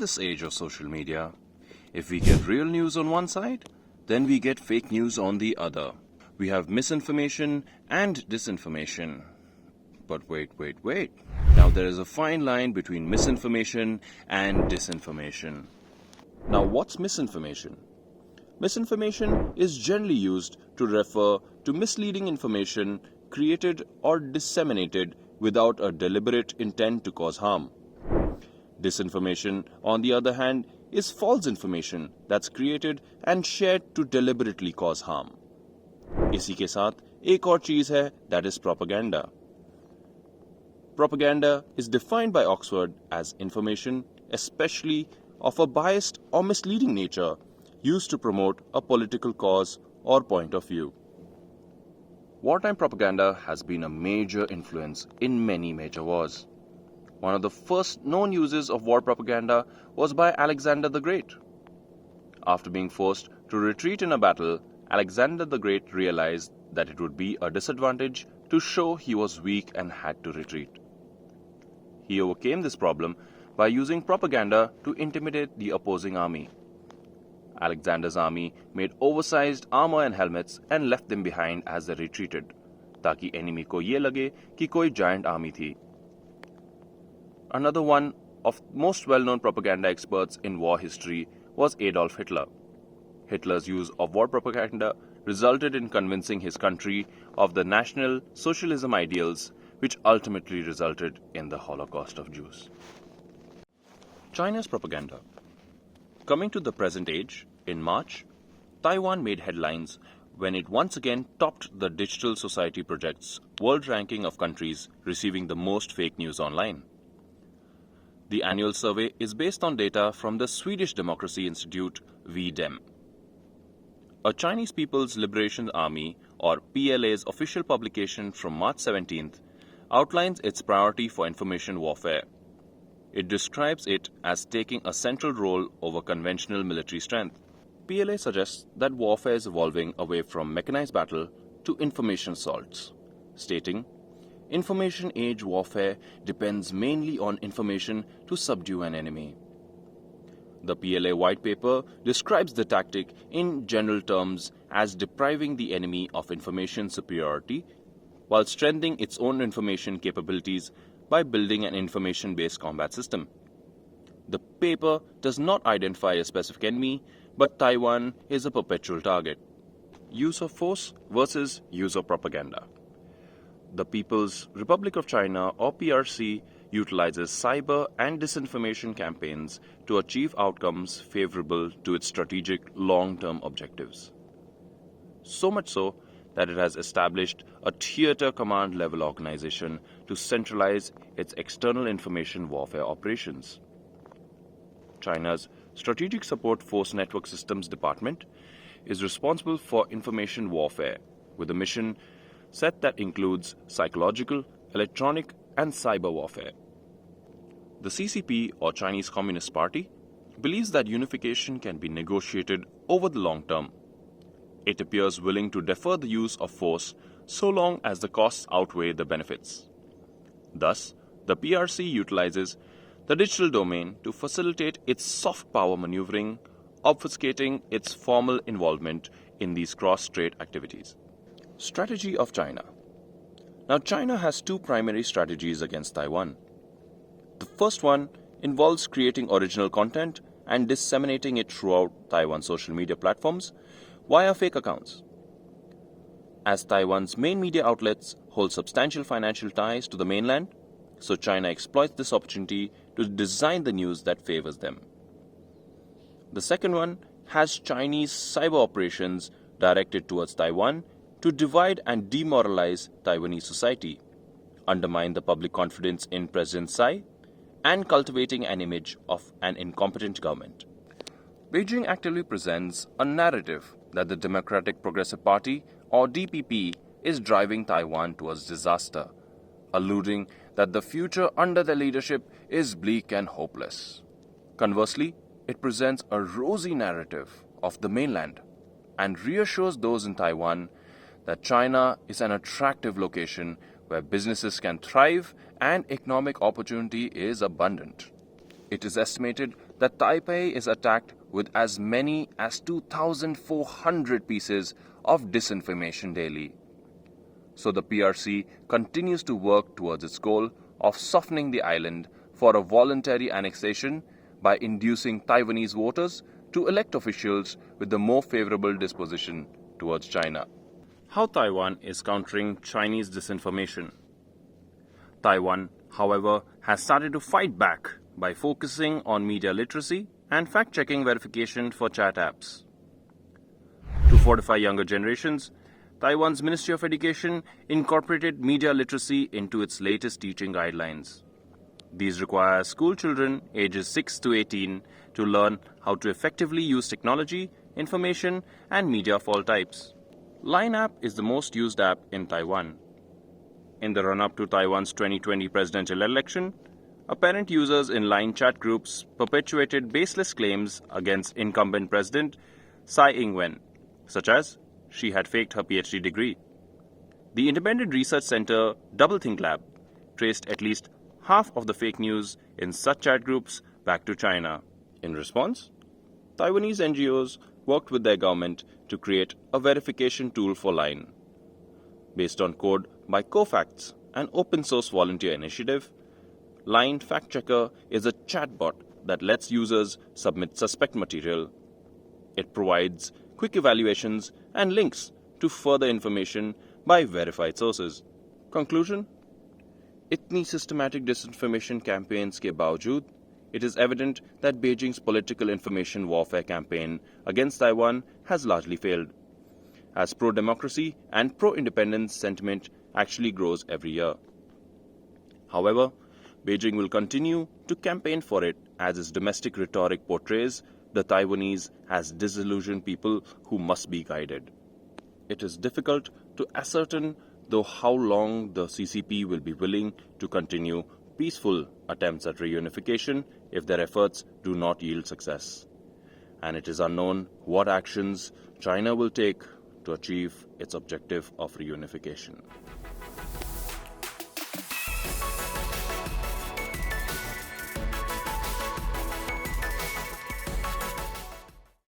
this age of social media, if we get real news on one side, then we get fake news on the other. We have misinformation and disinformation. But wait. Now there is a fine line between misinformation and disinformation. Now what's misinformation? Misinformation is generally used to refer to misleading information created or disseminated without a deliberate intent to cause harm. Disinformation, on the other hand, is false information that's created and shared to deliberately cause harm. इसी के साथ एक और चीज है, that is propaganda. Propaganda is defined by Oxford as information, especially of a biased or misleading nature, used to promote a political cause or point of view. Wartime propaganda has been a major influence in many major wars. One of the first known uses of war propaganda was by Alexander the Great. After being forced to retreat in a battle, Alexander the Great realized that it would be a disadvantage to show he was weak and had to retreat. He overcame this problem by using propaganda to intimidate the opposing army. Alexander's army made oversized armor and helmets and left them behind as they retreated, ताकि enemy को ये लगे कि कोई giant army थी. Another one of most well-known propaganda experts in war history was Adolf Hitler. Hitler's use of war propaganda resulted in convincing his country of the National Socialism ideals, which ultimately resulted in the Holocaust of Jews. China's propaganda. Coming to the present age, in March, Taiwan made headlines when it once again topped the Digital Society Project's world ranking of countries receiving the most fake news online. The annual survey is based on data from the Swedish Democracy Institute, VDEM. A Chinese People's Liberation Army, or PLA's official publication from March 17th, outlines its priority for information warfare. It describes it as taking a central role over conventional military strength. PLA suggests that warfare is evolving away from mechanized battle to information assaults, stating, "Information age warfare depends mainly on information to subdue an enemy." The PLA white paper describes the tactic in general terms as depriving the enemy of information superiority while strengthening its own information capabilities by building an information-based combat system. The paper does not identify a specific enemy, but Taiwan is a perpetual target. Use of force versus use of propaganda. The People's Republic of China, or PRC, utilizes cyber and disinformation campaigns to achieve outcomes favorable to its strategic long-term objectives. So much so that it has established a theater command level organization to centralize its external information warfare operations. China's Strategic Support Force Network Systems Department is responsible for information warfare with a mission set that includes psychological, electronic, and cyber warfare. The CCP, or Chinese Communist Party, believes that unification can be negotiated over the long term. It appears willing to defer the use of force so long as the costs outweigh the benefits. Thus, the PRC utilizes the digital domain to facilitate its soft power maneuvering, obfuscating its formal involvement in these cross-strait activities. Strategy of China. Now, China has two primary strategies against Taiwan. The first one involves creating original content and disseminating it throughout Taiwan's social media platforms via fake accounts. As Taiwan's main media outlets hold substantial financial ties to the mainland, so China exploits this opportunity to design the news that favors them. The second one has Chinese cyber operations directed towards Taiwan to divide and demoralize Taiwanese society, undermine the public confidence in President Tsai, and cultivating an image of an incompetent government. Beijing actively presents a narrative that the Democratic Progressive Party, or DPP, is driving Taiwan towards disaster, alluding that the future under their leadership is bleak and hopeless. Conversely, it presents a rosy narrative of the mainland and reassures those in Taiwan that China is an attractive location where businesses can thrive and economic opportunity is abundant. It is estimated that Taipei is attacked with as many as 2,400 pieces of disinformation daily. So the PRC continues to work towards its goal of softening the island for a voluntary annexation by inducing Taiwanese voters to elect officials with the more favorable disposition towards China. How Taiwan is countering Chinese disinformation. Taiwan, however, has started to fight back by focusing on media literacy and fact-checking verification for chat apps. To fortify younger generations, Taiwan's Ministry of Education incorporated media literacy into its latest teaching guidelines. These require school children ages 6 to 18 to learn how to effectively use technology, information, and media of all types. Line app is the most used app in Taiwan. In the run-up to Taiwan's 2020 presidential election, apparent users in Line chat groups perpetuated baseless claims against incumbent President Tsai Ing-wen, such as she had faked her PhD degree. The independent research center Doublethink Lab traced at least half of the fake news in such chat groups back to China. In response, Taiwanese NGOs worked with their government to create a verification tool for Line. Based on code by CoFacts, an open-source volunteer initiative, Line Fact Checker is a chatbot that lets users submit suspect material. It provides quick evaluations and links to further information by verified sources. Conclusion? इतनी systematic disinformation campaigns के बावजूद, it is evident that Beijing's political information warfare campaign against Taiwan has largely failed, as pro-democracy and pro-independence sentiment actually grows every year. However, Beijing will continue to campaign for it as its domestic rhetoric portrays the Taiwanese as disillusioned people who must be guided. It is difficult to ascertain though how long the CCP will be willing to continue peaceful attempts at reunification if their efforts do not yield success. And it is unknown what actions China will take to achieve its objective of reunification.